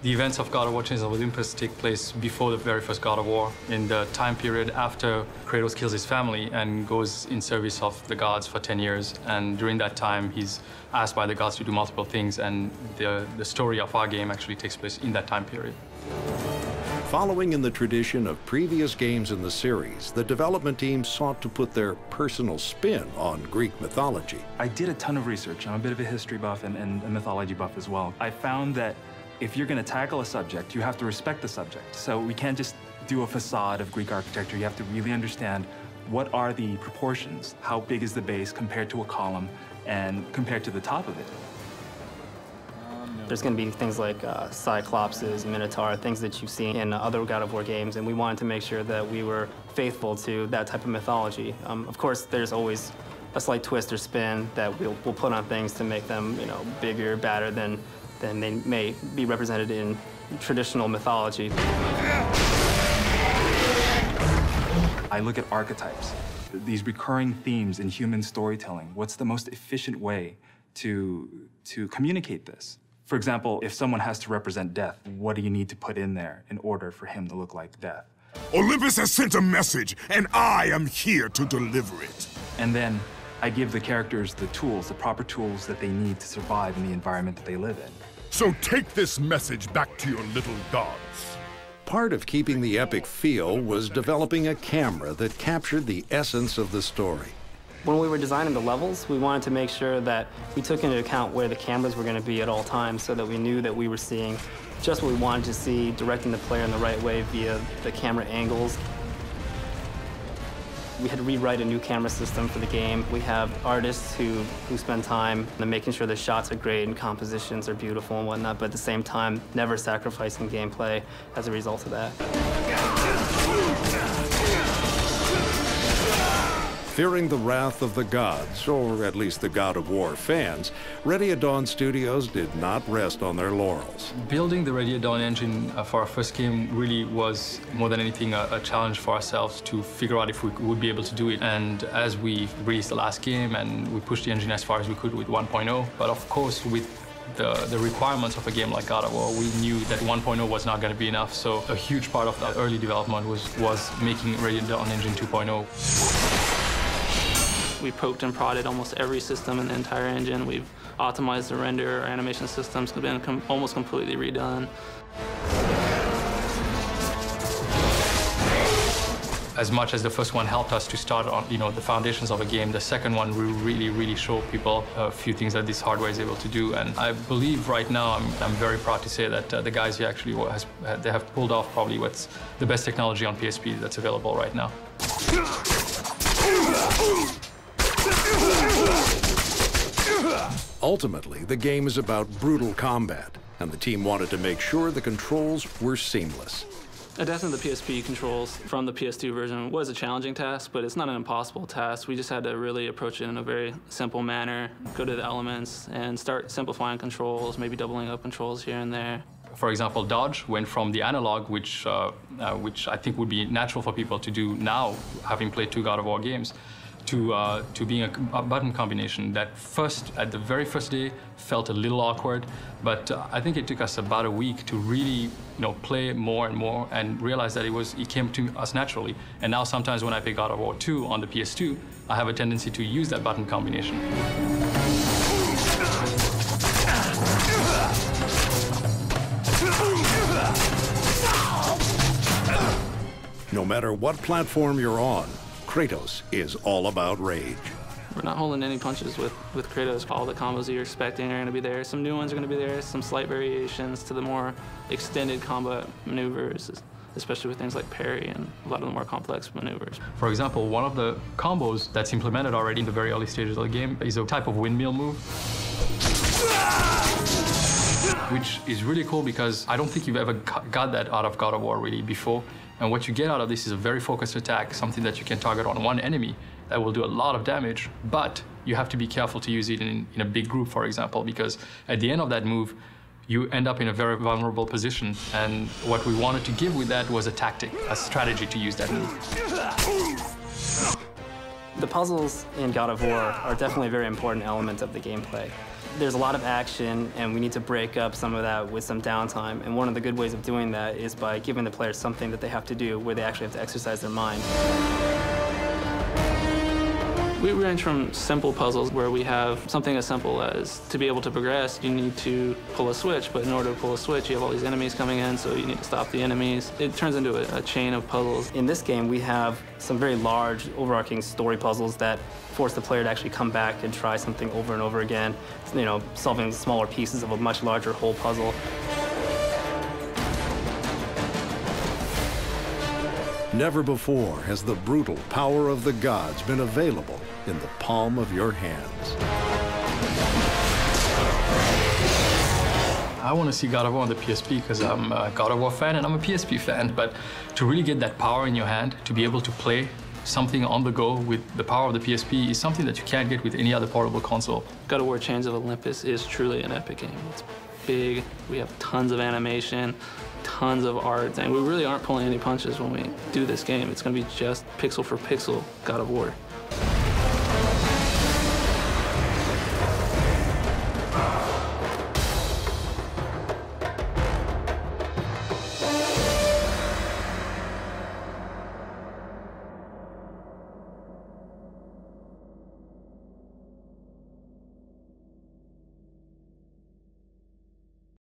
The events of God of War Chains of Olympus take place before the very first God of War, in the time period after Kratos kills his family and goes in service of the gods for 10 years. And during that time, he's asked by the gods to do multiple things, and the story of our game actually takes place in that time period. Following in the tradition of previous games in the series, the development team sought to put their personal spin on Greek mythology. I did a ton of research. I'm a bit of a history buff and a mythology buff as well. I found that if you're going to tackle a subject, you have to respect the subject. So we can't just do a facade of Greek architecture. You have to really understand what are the proportions, how big is the base compared to a column and compared to the top of it. There's going to be things like Cyclopses, Minotaur, things that you've seen in other God of War games, and we wanted to make sure that we were faithful to that type of mythology. Of course, there's always a slight twist or spin that we'll put on things to make them, bigger, badder than they may be represented in traditional mythology. I look at archetypes, these recurring themes in human storytelling. What's the most efficient way to communicate this? For example, if someone has to represent death, what do you need to put in there in order for him to look like death? Olympus has sent a message, and I am here to deliver it. And then I give the characters the tools, the proper tools that they need to survive in the environment that they live in. So take this message back to your little gods. Part of keeping the epic feel was developing a camera that captured the essence of the story. When we were designing the levels, we wanted to make sure that we took into account where the cameras were going to be at all times so that we knew that we were seeing just what we wanted to see, directing the player in the right way via the camera angles. We had to rewrite a new camera system for the game. We have artists who spend time making sure the shots are great and compositions are beautiful and whatnot, but at the same time, never sacrificing gameplay as a result of that. Fearing the wrath of the gods, or at least the God of War fans, Ready at Dawn Studios did not rest on their laurels. Building the Ready at Dawn engine for our first game really was, more than anything, a challenge for ourselves to figure out if we would be able to do it. And as we released the last game and we pushed the engine as far as we could with 1.0, but of course with the requirements of a game like God of War, we knew that 1.0 was not going to be enough. So a huge part of the early development was making Ready at Dawn engine 2.0. We poked and prodded almost every system in the entire engine. We've optimized the render, our animation systems have been almost completely redone. As much as the first one helped us to start on, the foundations of a game, the second one will really show people a few things that this hardware is able to do. And I believe right now, I'm very proud to say that the guys here actually they have pulled off probably what's the best technology on PSP that's available right now. Ultimately, the game is about brutal combat, and the team wanted to make sure the controls were seamless. Adapting the PSP controls from the PS2 version was a challenging task, but it's not an impossible task. We just had to really approach it in a very simple manner, go to the elements, and start simplifying controls, maybe doubling up controls here and there. For example, dodge went from the analog, which I think would be natural for people to do now, having played 2 God of War games, to being a button combination that at the very first day, felt a little awkward. But I think it took us about a week to really, play more and more and realize that it came to us naturally. And now sometimes when I play God of War 2 on the PS2, I have a tendency to use that button combination. No matter what platform you're on, Kratos is all about rage. We're not holding any punches with Kratos. All the combos that you're expecting are going to be there. Some new ones are going to be there, some slight variations to the more extended combat maneuvers, especially with things like parry and a lot of the more complex maneuvers. For example, one of the combos that's implemented already in the very early stages of the game is a type of windmill move, which is really cool because I don't think you've ever got that out of God of War really before. And what you get out of this is a very focused attack, something that you can target on one enemy that will do a lot of damage, but you have to be careful to use it in a big group, for example, because at the end of that move, you end up in a very vulnerable position. And what we wanted to give with that was a tactic, a strategy to use that move. The puzzles in God of War are definitely a very important element of the gameplay. There's a lot of action, and we need to break up some of that with some downtime. And one of the good ways of doing that is by giving the players something that they have to do where they actually have to exercise their mind. We range from simple puzzles where we have something as simple as to be able to progress, you need to pull a switch, but in order to pull a switch, you have all these enemies coming in, so you need to stop the enemies. It turns into a chain of puzzles. In this game, we have some very large, overarching story puzzles that force the player to actually come back and try something over and over again, you know, solving smaller pieces of a much larger whole puzzle. Never before has the brutal power of the gods been available in the palm of your hands. I want to see God of War on the PSP because I'm a God of War fan and I'm a PSP fan, but to really get that power in your hand, to be able to play something on the go with the power of the PSP is something that you can't get with any other portable console. God of War Chains of Olympus is truly an epic game. It's big, we have tons of animation, tons of art, and we really aren't pulling any punches when we do this game. It's going to be just pixel for pixel God of War.